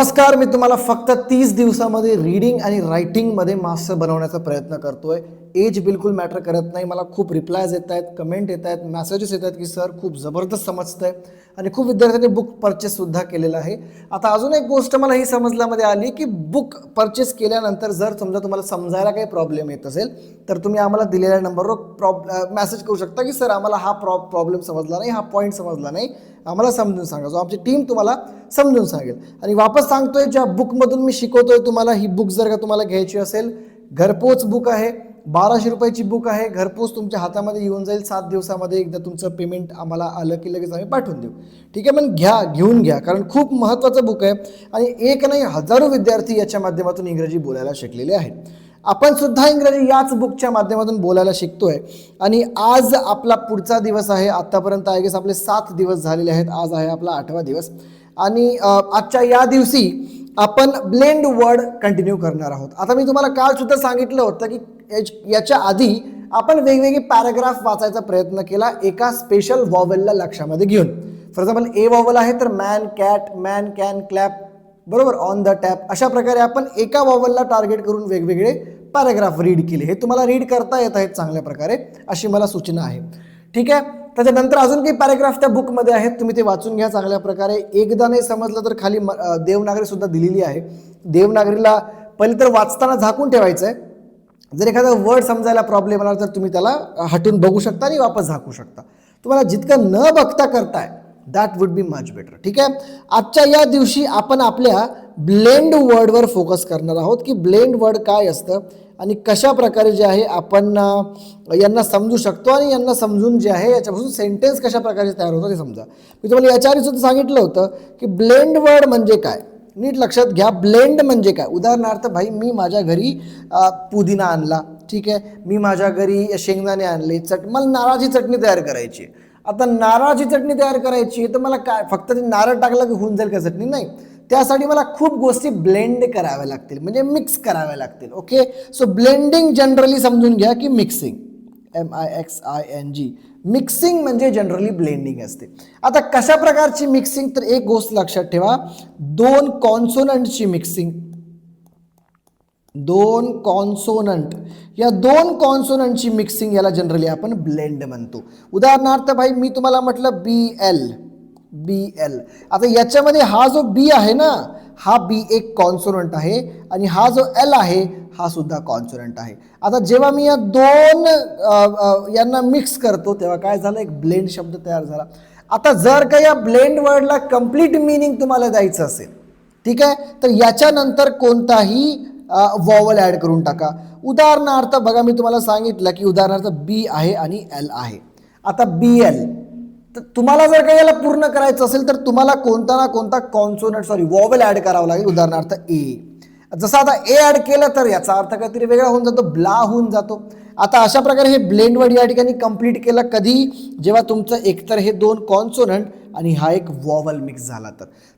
नमस्कार, मी तुम्हाला फक्त 30 दिवसामध्ये रीडिंग आणि रायटिंगमध्ये मास्टर बनवण्याचा प्रयत्न करतोय. एज बिलकुल मॅटर करत नाही. मला खूप रिप्लायज येत आहेत, कमेंट येत आहेत, मेसेजेस येत आहेत की सर खूप जबरदस्त समजतंय आणि खूप विद्यार्थ्यांनी बुक परचेससुद्धा केलेलं आहे. आता अजून एक गोष्ट मला ही समजल्यामध्ये आली की बुक परचेस केल्यानंतर जर समजा तुम्हाला समजायला काही प्रॉब्लेम येत असेल तर तुम्ही आम्हाला दिलेल्या नंबरवर मेसेज करू शकता की सर आम्हाला हा प्रॉब्लेम समजला नाही, हा पॉईंट समजला नाही, आम्हाला समजून सांगा. जो आमची टीम तुम्हाला समजून सांगेल. आणि वापस सांगतोय, ज्या बुकमधून मी शिकवतोय तुम्हाला, ही बुक जर का तुम्हाला घ्यायची असेल, घरपोच बुक आहे, 1200 रुपयाची बुक आहे. घरपोच तुमच्या हातामध्ये येऊन जाईल 7 दिवसामध्ये. एकदा तुमचं पेमेंट आम्हाला आलं की लगेच आम्ही पाठवून देऊ. ठीक आहे, पण घेऊन घ्या, कारण खूप महत्त्वाचं बुक आहे आणि एक नाही हजारो विद्यार्थी याच्या माध्यमातून इंग्रजी बोलायला शिकलेले आहेत. आपण सुद्धा इंग्रजी याच बुकच्या माध्यमातून बोलायला शिकतोय. आणि आज आपला पुढचा दिवस आहे. आत्तापर्यंत आय गेस आपले 7 दिवस झालेले आहेत. आज आहे आपला 8वा दिवस आणि आजच्या या दिवशी आपण ब्लेंड वर्ड कंटिन्यू करणार आहोत. आता मी तुम्हाला काल सुद्धा सांगितलं होतं की याच्या आधी आपण वेगवेगळे पॅराग्राफ वाचायचा प्रयत्न केला एका स्पेशल वॉवेलला लक्षामध्ये घेऊन. फॉर एक्झाम्पल ए वॉवेल आहे तर man cat, man can clap, बरोबर, ऑन द टॅप. अशा प्रकारे आपण एका वॉवेलला टार्गेट करून वेगवेगळे पॅराग्राफ रीड केले. हे तुम्हाला रीड करता येत आहेत चांगल्या प्रकारे, अशी मला सूचना आहे. ठीक आहे, त्याच्यानंतर अजून काही पॅराग्राफ त्या बुकमध्ये आहेत, तुम्ही ते वाचून घ्या चांगल्या प्रकारे. एकदा नाही समजलं तर खाली देवनागरी सुद्धा दिलेली आहे. देवनागरीला पहिले तर वाचताना झाकून ठेवायचं आहे. जर एखादा वर्ड समजायला प्रॉब्लेम आला तर तुम्ही त्याला हटून बघू शकता आणि वापस झाकू शकता. तुम्हाला जितकं न बघता करताय that would be much better. ठीक आहे, आजच्या या दिवशी आपण आपल्या ब्लेंड वर्डवर फोकस करणार आहोत की ब्लेंड वर्ड काय असतं आणि कशा प्रकारे जे आहे आपण यांना समजू शकतो आणि यांना समजून जे आहे याच्यापासून सेंटेन्स कशा प्रकारे तयार होतं ते समजा. मी तुम्हाला याच्या आधी सुद्धा सांगितलं होतं की ब्लेंड वर्ड म्हणजे काय. नीट लक्षात घ्या, ब्लेंड म्हणजे काय. उदाहरणार्थ, भाई मी माझ्या घरी पुदिना आणला, ठीक आहे, मी माझ्या घरी शेंगदाणे आणले, मला नारळाची चटणी तयार करायची. आता नारळाची चटणी तयार करायची तर मला काय फक्त ते नारळ टाकलं की होऊन जाईल का चटणी? नाही, त्यासाठी मला खूप गोष्टी ब्लेंड कराव्या लागतील, म्हणजे मिक्स कराव्या लागतील. ओके, सो ब्लेंडिंग जनरली समजून घ्या की मिक्सिंग, MIXING, मिक्सिंग म्हणजे जनरली ब्लेंडिंग असते. आता कशा प्रकारची मिक्सिंग, तर एक गोष्ट लक्षात ठेवा, दोन कॉन्सोनंटची मिक्सिंग. दोन कॉन्सोनंट, या दोन कॉन्सोनंटची मिक्सिंग याला जनरली आपण ब्लेंड म्हणतो. उदाहरणार्थ, भाई मी तुम्हाला म्हटलं BL. आता याच्यामध्ये हा जो बी आहे ना, हा बी एक कॉन्सोनंट आहे आणि हा जो L आहे हा सुद्धा कॉन्सोनंट आहे. आता जेव्हा मी या दोन यांना मिक्स करतो तेव्हा काय झालं, एक ब्लेंड शब्द तयार झाला. आता जर का या ब्लेंड वर्डला कंप्लीट मीनिंग तुम्हाला द्यायचं असेल, ठीक आहे, तर याच्यानंतर कोणताही वॉवल ॲड करून टाका. उदाहरणार्थ बघा, मी तुम्हाला सांगितलं की उदाहरणार्थ बी आहे आणि L आहे. आता BL, तर तुम्हाला जर काही याला पूर्ण करायचं असेल तर तुम्हाला कोणता ना कोणता वॉवेल ॲड करावा लागेल. उदाहरणार्थ ए. जसं आता ए ॲड केलं तर याचा अर्थ काहीतरी वेगळा होऊन जातो, ब्ला होऊन जातो. आता अशा प्रकारे हे ब्लेंड वर्ड या ठिकाणी कंप्लीट केलं कधी, जेव्हा तुमचं एकतर हे दोन कॉन्सोनंट आणि हा एक वॉवल मिक्स झाला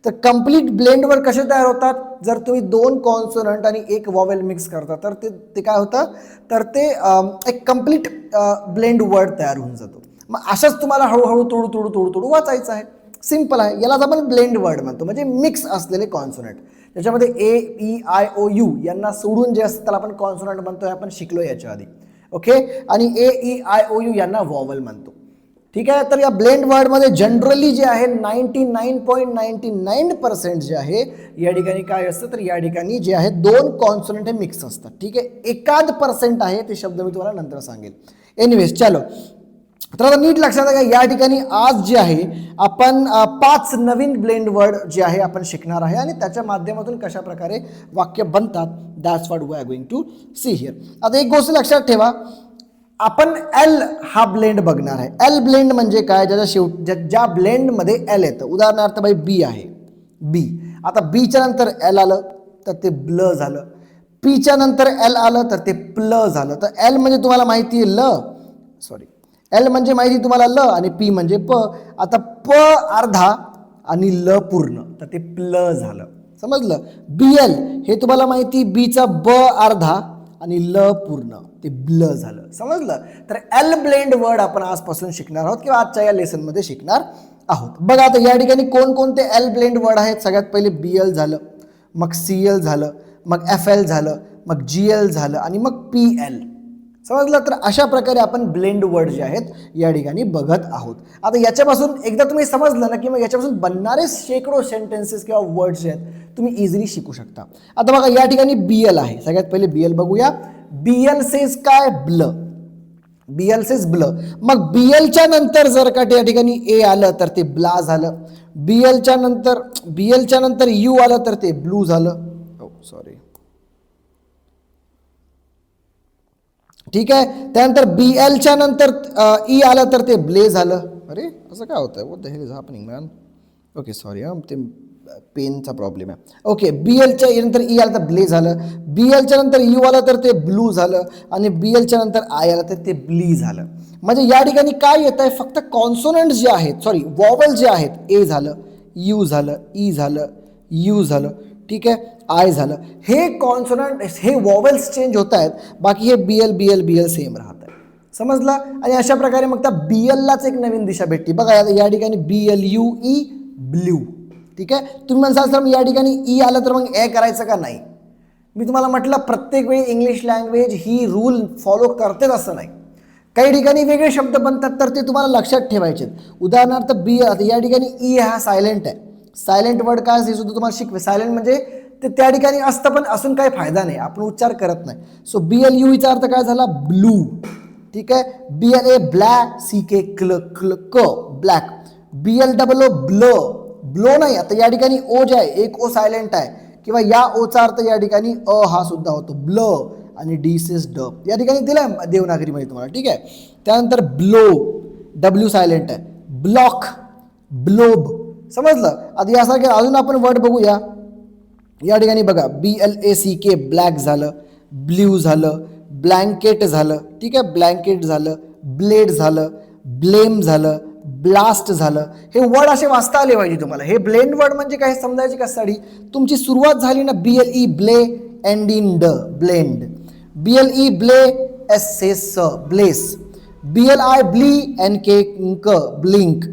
तर कंप्लीट ब्लेंड वर्ड कसे तयार होतात, जर तुम्ही दोन कॉन्सोनंट आणि एक वॉवेल मिक्स करता तर ते काय होतं, तर ते एक कंप्लीट ब्लेंड वर्ड तयार होऊन जातो. मग अशाच तुम्हाला हळूहळू तोडू वाचायचं आहे. सिम्पल आहे. यालाच आपण ब्लेंड वर्ड म्हणतो, म्हणजे मिक्स असलेले कॉन्सोनंट. त्याच्यामध्ये AEIOU यांना सोडून जे असतं त्याला आपण कॉन्सोनंट म्हणतो, आपण शिकलो याच्या आधी. ओके, आणि AEIOU यांना वॉवल म्हणतो. ठीक आहे, तर या ब्लेंड वर्डमध्ये जनरली जे आहे 99.99% जे आहे या ठिकाणी काय असतं, तर या ठिकाणी जे आहे दोन कॉन्सोनंट हे मिक्स असतात. ठीक आहे, 1% आहे, ते शब्द मी तुम्हाला नंतर सांगेल. एनिवेज, चलो, तर आता नीट लक्षात घ्या, या ठिकाणी आज जे आहे आपण 5 नवीन ब्लेंड वर्ड जे आहे आपण शिकणार आहे आणि त्याच्या माध्यमातून कशा प्रकारे वाक्य बनतात, that's what we are going to see here. आता एक गोष्ट लक्षात ठेवा, आपण L हा ब्लेंड बघणार आहे. L ब्लेंड म्हणजे काय, ज्या ब्लेंडमध्ये L येतं. उदाहरणार्थ, बाई बी आहे, बी. आता बीच्या नंतर L आलं तर ते ब्ल झालं, पीच्या नंतर L आलं तर ते प्ल झालं. तर L म्हणजे तुम्हाला माहिती आहे L म्हणजे माहिती तुम्हाला ल आणि पी म्हणजे प. आता प अर्धा आणि ल पूर्ण तर ते प्ल झालं, समजलं. BL हे तुम्हाला माहिती, बीचा ब अर्धा आणि ल पूर्ण ते ब्ल झालं, समजलं. तर L ब्लेंड वर्ड आपण आजपासून शिकणार आहोत किंवा आजच्या या लेसनमध्ये शिकणार आहोत. बघा, आता या ठिकाणी कोणकोणते L ब्लेंड वर्ड आहेत. सगळ्यात पहिले BL झालं, मग CL झालं, मग FL झालं, मग GL झालं आणि मग PL. समजलं? तर अशा प्रकारे आपण ब्लेंड वर्ड जे आहेत या ठिकाणी बघत आहोत. आता याच्यापासून एकदा तुम्ही समजलं ना की मग याच्यापासून बनणारे शेकडो सेंटेन्सेस किंवा वर्ड्स जे आहेत तुम्ही इझिली शिकू शकता. आता बघा या ठिकाणी BL आहे. सगळ्यात पहिले BL बघूया. BL सेज काय? ब्ल. BL सेज ब्ल. मग BLच्या नंतर जर का या ठिकाणी A आलं तर ते ब्ला झालं. BLच्या नंतर U आलं तर ते ब्लू झालं. सॉरी, ठीक आहे. त्यानंतर BLच्या नंतर E आलं तर ते ब्ले झालं. अरे असं काय होतंय? What the hell is happening man? Okay sorry ते पेनचा प्रॉब्लेम आहे. ओके, BLच्या नंतर E आलं तर ब्ले झालं. BLच्या नंतर U आलं तर ते ब्लू झालं आणि BLच्या नंतर I आलं तर ते ब्ली झालं. म्हणजे या ठिकाणी काय येत आहे? फक्त कॉन्सोनंट जे आहेत, सॉरी वॉवल जे आहेत, A झालं, U झालं, E झालं, U झालं, ठीक आहे, आय झालं. हे कॉन्सोनंट, हे वॉवेल्स चेंज होत आहेत. बाकी हे BL सेम राहत आहे. समजलं? आणि अशा प्रकारे मग त्या BLलाच एक नवीन दिशा भेटते. बघा या ठिकाणी BLUE ब्ल्यू. ठीक आहे. तुम्ही म्हणसाल सर या ठिकाणी E आलं तर मग ए करायचं का? नाही. मी तुम्हाला म्हटलं प्रत्येक वेळी इंग्लिश लँग्वेज ही रूल फॉलो करतेच असं नाही. काही ठिकाणी वेगळे शब्द बनतात तर ते तुम्हाला लक्षात ठेवायचे. उदाहरणार्थ या ठिकाणी E हा सायलेंट आहे. सायलेंट वर्ड काय हे सुद्धा तुम्हाला शिकवे. सायलेंट म्हणजे ते त्या ठिकाणी असतं पण असून काही फायदा नाही, आपण उच्चार करत नाही. सो BLU चा अर्थ काय झाला? ब्लू. ठीक आहे. BLA ब्लॅक, CK क ब्लॅक. BLOO ब्लो, ब्लो नाही. आता या ठिकाणी ओ जे आहे, एक ओ सायलेंट आहे किंवा या ओचा अर्थ या ठिकाणी हा सुद्धा होतो ब्ल आणि डी सेस ड. या ठिकाणी दिलाय देवनागरीमध्ये तुम्हाला. ठीक आहे. त्यानंतर ब्लो, W सायलेंट आहे. Block, blob. समजलं? आता यासारखे अजून आपण वर्ड बघूया. या ठिकाणी बघा BLACK ब्लॅक झालं, ब्ल्यू झालं, ब्लँकेट झालं, ठीक आहे, ब्लँकेट झालं, ब्लेड झालं, ब्लेम झालं, ब्लास्ट झालं. हे वर्ड असे वाचता आले पाहिजे तुम्हाला. हे ब्लेंड वर्ड म्हणजे काय समजायचे कशासाठी? तुमची सुरुवात झाली ना BLE ब्ले, एंड इन ड, blend. BLE ब्ले, S bless. BLI ब्ली, NK blink,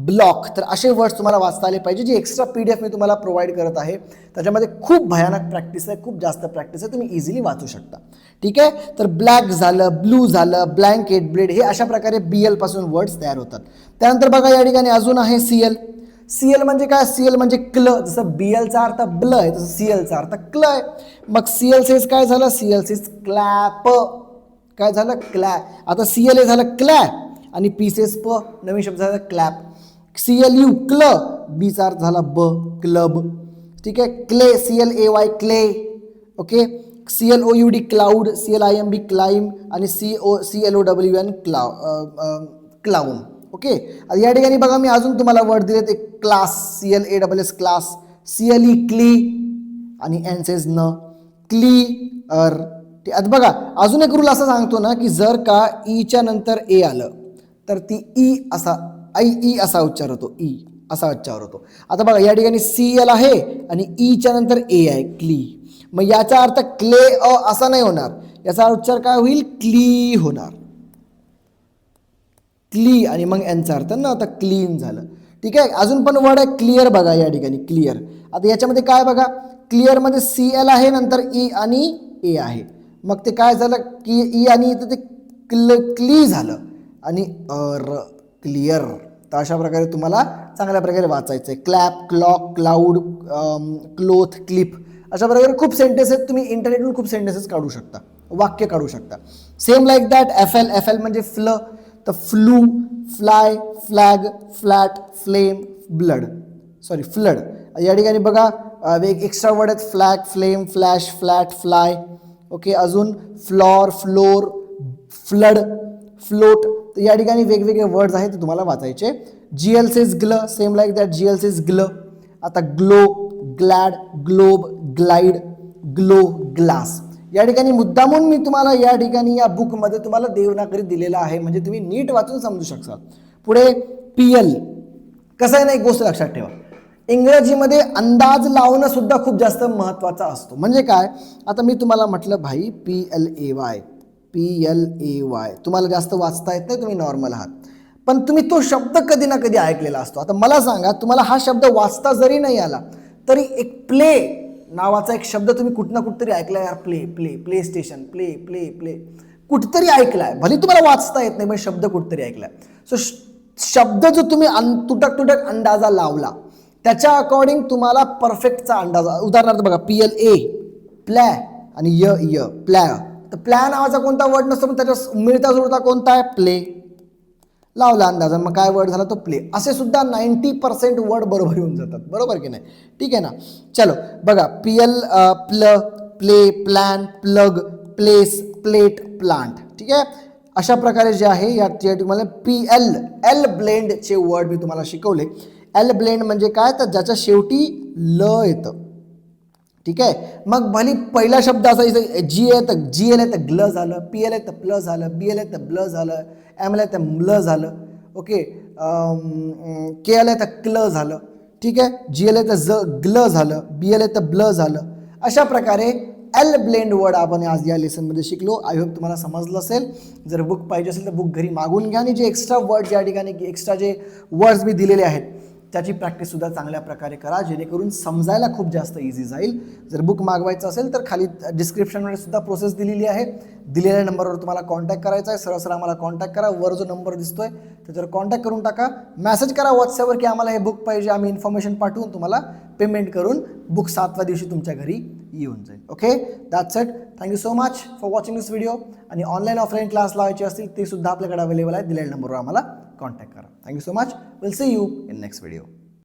block. तर असे वर्ड्स तुम्हाला वाचता आले पाहिजे. जी एक्स्ट्रा PDF मी तुम्हाला प्रोव्हाइड करत आहे त्याच्यामध्ये खूप भयानक प्रॅक्टिस आहे, खूप जास्त प्रॅक्टिस आहे, तुम्ही इझिली वाचू शकता. ठीक आहे. तर ब्लॅक झालं, ब्लू झालं, ब्लँकेट, ब्लेड, हे अशा प्रकारे BL पासून वर्ड्स तयार होतात. त्यानंतर बघा या ठिकाणी अजून आहे CL. CL म्हणजे काय? CL म्हणजे क्ल. जसं BLचा अर्थ ब्ल आहे तसं CLचा अर्थ क्ल आहे. मग CL सेज काय झालं? CL says clap. काय झालं? क्लॅप. आता CLA झालं क्लॅप आणि P सेज प, नवीन शब्द झाला क्लॅप. CLU क्ल, बीचा अर्थ झाला ब, क्लब. ठीक आहे. Clay, CLAY clay. Okay. CLOUD cloud, CLIMB climb आणि CLOWN क्लाउन. ओके. या ठिकाणी बघा मी अजून तुम्हाला वर्ड दिलेत. एक क्लास, CLASS क्लास, CLE क्ली आणि N सेज न, क्लिअर. आता बघा अजून एक रूल असा सांगतो ना की जर का ईच्या नंतर ए आलं तर ती ई असा उच्चार होतो. ई असा उच्चार होतो. आता बघा या ठिकाणी CL आहे आणि ईच्या नंतर ए आहे, क्ली. मग याचा अर्थ क्ले असा नाही होणार. याचा उच्चार काय होईल? क्ली होणार. क्ली आणि मग यांचा अर्थ ना आता क्लीन झालं. ठीक आहे. अजून पण वर्ड आहे क्लिअर. बघा या ठिकाणी क्लिअर. आता याच्यामध्ये काय बघा, क्लिअर मध्ये CL आहे, नंतर ई आणि ए आहे. मग ते काय झालं की ई आणि ते क्ली झालं आणि क्लिअर. तर अशा प्रकारे तुम्हाला चांगल्या प्रकारे वाचायचं आहे. Clap, clock, cloud, cloth, clip, अशा प्रकारे खूप सेंटेन्स आहेत. तुम्ही इंटरनेटवरून खूप सेंटेन्सेस काढू शकता, वाक्य काढू शकता. सेम लाईक दॅट FL म्हणजे फ्ल, तर flu, fly, flag, flat, flame, blood, sorry flood. या ठिकाणी बघा एक एक्स्ट्रा वर्ड आहेत. Flag, flame, flash, flat, fly. Okay. अजून फ्लॉर, फ्लोर, फ्लड, फ्लोट. तर या ठिकाणी वेगवेगळे वर्ड्स आहेत ते तुम्हाला वाचायचे. GL सेज ग्ल, same like that GL says ग्ल. आता glow, glad, globe, glide, glow, glass. या ठिकाणी मुद्दामून मी तुम्हाला या ठिकाणी या बुकमध्ये तुम्हाला देवनागरी दिलेला आहे म्हणजे तुम्ही नीट वाचून समजू शकता. पुढे PL. कसं आहे ना, एक गोष्ट लक्षात ठेवा, इंग्रजीमध्ये अंदाज लावणं सुद्धा खूप जास्त महत्त्वाचा असतो. म्हणजे काय, आता मी तुम्हाला म्हटलं भाई PLAY तुम्हाला जास्त वाचता येत नाही, तुम्ही नॉर्मल आहात, पण तुम्ही तो शब्द कधी ना कधी ऐकलेला असतो. आता मला सांगा, तुम्हाला हा शब्द वाचता जरी नाही आला तरी एक प्ले नावाचा एक शब्द तुम्ही कुठं ना कुठंतरी ऐकलाय यार, play play play station, play play play कुठतरी ऐकलाय, भले तुम्हाला वाचता येत नाही पण शब्द कुठतरी ऐकलाय. सो शब्द जो तुम्ही तुटक तुटक अंदाजा लावला त्याच्या अकॉर्डिंग तुम्हाला परफेक्टचा अंदाजा, उदाहरणार्थ बघा PLA प्लॅ आणि य प्लॅ, तर प्लॅ नावाचा कोणता वर्ड नसतो पण त्याच्या मिळता जुळता कोणता आहे, प्ले. लावला अंदाजा, मग काय वर्ड झाला तो प्ले. असे सुद्धा 90% वर्ड बरोबर येऊन जातात, बरोबर की नाही, ठीक आहे ना. चलो बघा प्ल play plan plug place plate plant, ठीक आहे. अशा प्रकारे जे आहे या तुम्हाला एल ब्लेंडचे वर्ड मी तुम्हाला शिकवले. एल ब्लेंड म्हणजे काय, तर ज्याच्या शेवटी ल येतं, ठीक आहे. मग भली पहिला शब्द असा जी आहे तर GL आहे तर ग्ल झालं, PL आहे तर प्ल झालं, BL आहे तर ब्ल झालं, ML आहे तर म्ल झालं, ओके. KL आहे तर क्ल झालं, ठीक आहे. GL आहे तर ग्ल झालं, BL आहे तर ब्ल झालं. अशा प्रकारे एल ब्लेंड वर्ड आपण आज या लेसनमध्ये शिकलो. आय होप तुम्हाला समजलं असेल. जर बुक पाहिजे असेल तर बुक घरी मागून घ्या आणि जे एक्स्ट्रा वर्ड्स या ठिकाणी एक्स्ट्रा जे वर्ड्स मी दिलेले आहेत त्याची प्रॅक्टिससुद्धा चांगल्या प्रकारे करा, जेणेकरून समजायला खूप जास्त इझी जाईल. जर बुक मागवायचं असेल तर खाली डिस्क्रिप्शनमध्ये सुद्धा प्रोसेस दिलेली आहे. दिलेल्या नंबरवर तुम्हाला कॉन्टॅक्ट करायचा आहे. सरळ सरळ आम्हाला कॉन्टॅक्ट करा. वर जो नंबर दिसतोय त्याच्यावर कॉन्टॅक्ट करून टाका. मेसेज करा व्हॉट्सअपवर की आम्हाला हे बुक पाहिजे. आम्ही इन्फॉर्मेशन पाठवून तुम्हाला पेमेंट करून बुक 7व्या दिवशी तुमच्या घरी येऊन जाईल. Okay, that's it. Thank you so much for watching this video. आणि ऑनलाईन ऑफलाईन क्लास लावायचे असतील ते सुद्धा आपल्याकडे अवेलेबल आहे. दिलेल्या नंबरवर आम्हाला कॉन्टॅक्ट करा. Thank you so much. Will see you in next video.